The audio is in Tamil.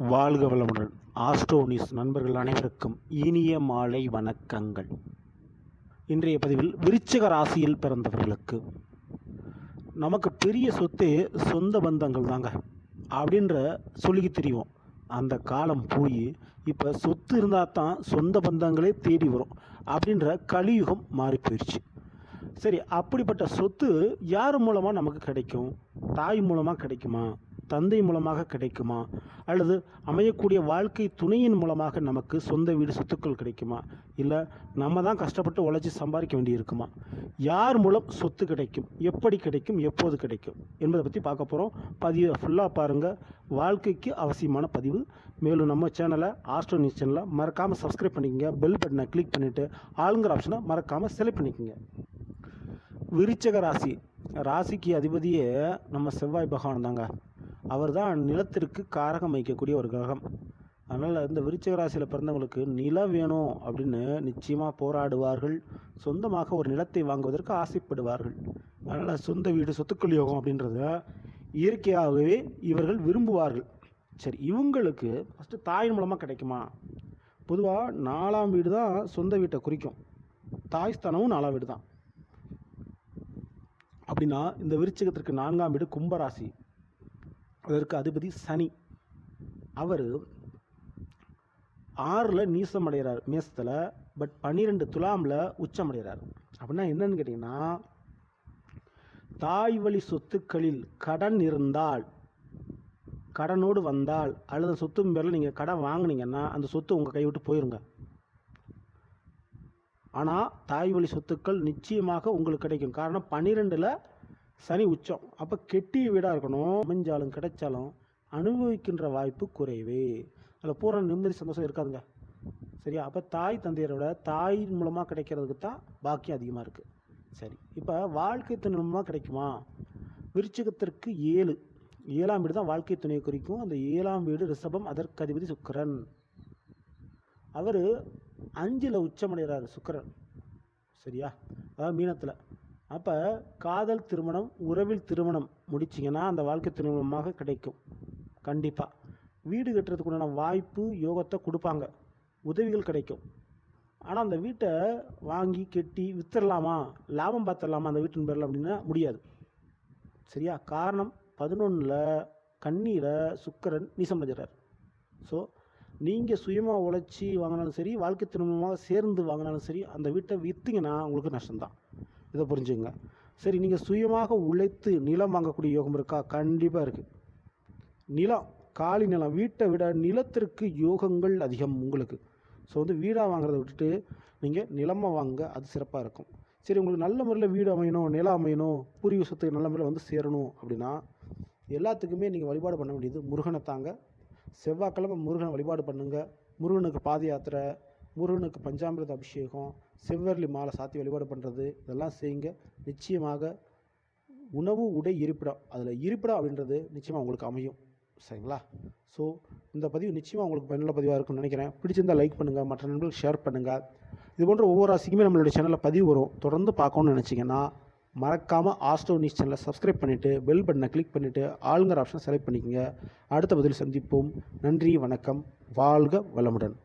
வாழ்க வளமுடன். ஆஸ்ட்ரோ நியூஸ் நண்பர்கள் அனைவருக்கும் இனிய மாலை வணக்கங்கள். இன்றைய பதிவில் விருச்சிக ராசியில் பிறந்தவர்களுக்கு நமக்கு பெரிய சொத்தே சொந்த பந்தங்கள் தாங்க அப்படின்ற சொல்லிக்கு தெரியும். அந்த காலம் போய் இப்போ சொத்து இருந்தால் தான் சொந்த பந்தங்களே தேடி வரும் அப்படின்ற கலியுகம் மாறி போயிடுச்சு. சரி, அப்படிப்பட்ட சொத்து யார் மூலமாக நமக்கு கிடைக்கும்? தாய் மூலமாக கிடைக்குமா? தந்தை மூலமாக கிடைக்குமா? அல்லது அமையக்கூடிய வாழ்க்கை துணையின் மூலமாக நமக்கு சொந்த வீடு சொத்துக்கள் கிடைக்குமா? இல்லை நம்ம தான் கஷ்டப்பட்டு உழைச்சி சம்பாதிக்க வேண்டியிருக்குமா? யார் மூலம் சொத்து கிடைக்கும், எப்படி கிடைக்கும், எப்போது கிடைக்கும் என்பதை பற்றி பார்க்க போகிறோம். பதிவை ஃபுல்லாக பாருங்கள். வாழ்க்கைக்கு அவசியமான பதிவு. மேலும் நம்ம சேனலை ஆஸ்ட்ரோ நியூஸ் சேனலை மறக்காமல் சப்ஸ்கிரைப் பண்ணிக்கோங்க. பெல் பட்டனை கிளிக் பண்ணிவிட்டு ஆளுங்கிற ஆப்ஷனை மறக்காமல் செலக்ட் பண்ணிக்கோங்க. விருச்சிக ராசிக்கு அதிபதியே நம்ம செவ்வாய் பகவான் தாங்க. அவர் தான் நிலத்திற்கு காரகம் வைக்கக்கூடிய ஒரு கிரகம். அதனால் இந்த விருச்சிக ராசியில் பிறந்தவங்களுக்கு நிலம் வேணும் அப்படின்னு நிச்சயமாக போராடுவார்கள். சொந்தமாக ஒரு நிலத்தை வாங்குவதற்கு ஆசைப்படுவார்கள். அதனால் சொந்த வீடு சொத்துக்கள் யோகம் அப்படின்றத இயற்கையாகவே இவர்கள் விரும்புவார்கள். சரி, இவங்களுக்கு ஃபஸ்ட்டு தாயின் மூலமாக கிடைக்குமா? பொதுவாக 4ஆம் வீடு தான் சொந்த வீட்டை குறிக்கும். தாய் ஸ்தானமும் 4ஆம் வீடு தான். அப்படின்னா இந்த விருச்சிகத்திற்கு 4ஆம் வீடு கும்பராசி. அதற்கு அதிபதி சனி. அவர் 6ல் நீசம் அடைகிறார் மேசத்தில், பட் 12 துலாமில் உச்சம் அடைகிறார். அப்படின்னா என்னன்னு கேட்டிங்கன்னா, தாய் வழி சொத்துக்களில் கடன் இருந்தால், கடனோடு வந்தால், அல்லது சொத்து பேரில் நீங்கள் கடன் வாங்கினீங்கன்னா அந்த சொத்து உங்கள் கைவிட்டு போயிருங்க. ஆனால் தாய் வழி சொத்துக்கள் நிச்சயமாக உங்களுக்கு கிடைக்கும். காரணம் 12ல் சனி உச்சம். அப்போ கெட்டிய வீடாக இருக்கணும். அமைஞ்சாலும் கிடைச்சாலும் அனுபவிக்கின்ற வாய்ப்பு குறைவே. அதில் பூரண நிம்மதி சந்தோஷம் இருக்காதுங்க. சரியா? அப்போ தாய் தந்தையரோட தாயின் மூலமாக கிடைக்கிறதுக்கு தான் பாக்கியம் அதிகமாக இருக்குது. சரி, இப்போ வாழ்க்கை துணை மூலமாக கிடைக்குமா? விருச்சிகத்திற்கு 7ஆம் வீடு தான் வாழ்க்கை துணையை குறிக்கும். அந்த 7ஆம் வீடு ரிஷபம். அதற்கு அதிபதி சுக்கிரன். அவர் 5ல் உச்சமடைகிறார் சுக்கிரன். சரியா? அதாவது மீனத்தில். அப்போ காதல் திருமணம், உறவில் திருமணம் முடிச்சிங்கன்னா அந்த வாழ்க்கை திருமணமாக கிடைக்கும். கண்டிப்பாக வீடு கட்டுறதுக்குண்டான வாய்ப்பு யோகத்தை கொடுப்பாங்க. உதவிகள் கிடைக்கும். ஆனால் அந்த வீட்டை வாங்கி கட்டி வித்துடலாமா, லாபம் பார்த்துடலாமா அந்த வீட்டின் பேரில் அப்படின்னா முடியாது. சரியா? காரணம் 11ல் கன்னியில் சுக்கிரன் நீசம் அடைகிறார். ஸோ நீங்கள் சுயமாக உழைச்சி வாங்கினாலும் சரி, வாழ்க்கை திருமணமாக சேர்ந்து வாங்கினாலும் சரி, அந்த வீட்டை விற்றீங்கன்னா உங்களுக்கு நஷ்டம்தான். இதை புரிஞ்சுங்க. சரி, நீங்கள் சுயமாக உழைத்து நிலம் வாங்கக்கூடிய யோகம் இருக்கா? கண்டிப்பாக இருக்குது. நிலம், காலி நிலம், வீட்டை விட நிலத்திற்கு யோகங்கள் அதிகம் உங்களுக்கு. ஸோ வீடாக வாங்குறத விட்டுட்டு நீங்கள் நிலமாக வாங்க, அது சிறப்பாக இருக்கும். சரி, உங்களுக்கு நல்ல முறையில் வீடு அமையணும், நிலம் அமையணும், பூர்வீக சொத்து நல்ல முறையில் சேரணும் அப்படின்னா எல்லாத்துக்குமே நீங்கள் வழிபாடு பண்ண வேண்டியது முருகனை தாங்க. செவ்வாய்க்கிழமை முருகனை வழிபாடு பண்ணுங்கள். முருகனுக்கு பாத யாத்திரை, முருகனுக்கு பஞ்சாமிர்த அபிஷேகம், செவ்வரளி மாலை சாத்தி வழிபாடு பண்ணுறது, இதெல்லாம் செய்யுங்க. நிச்சயமாக உணவு, உடை, இருப்பிடம், அதில் இருப்பிடம் அப்படின்றது நிச்சயமாக உங்களுக்கு அமையும். சரிங்களா? ஸோ இந்த பதிவு நிச்சயமாக உங்களுக்கு பயனுள்ள பதிவாக இருக்கும்னு நினைக்கிறேன். பிடிச்சிருந்தால் லைக் பண்ணுங்கள், மற்ற நண்பர்களுக்கு ஷேர் பண்ணுங்கள். இது போன்ற ஒவ்வொரு ராசிக்குமே நம்மளுடைய சேனலில் பதிவு வரும். தொடர்ந்து பார்க்கணுன்னு நினச்சிங்கன்னா மறக்காமல் ஆஸ்ட்ரோ நியூஸ் சேனலை சப்ஸ்கிரைப் பண்ணிவிட்டு பெல் பட்டனை கிளிக் பண்ணிவிட்டு ஆளுங்கிற ஆப்ஷனை செலக்ட் பண்ணிக்கோங்க. அடுத்த பதில் சந்திப்போம். நன்றி, வணக்கம், வாழ்க வளமுடன்.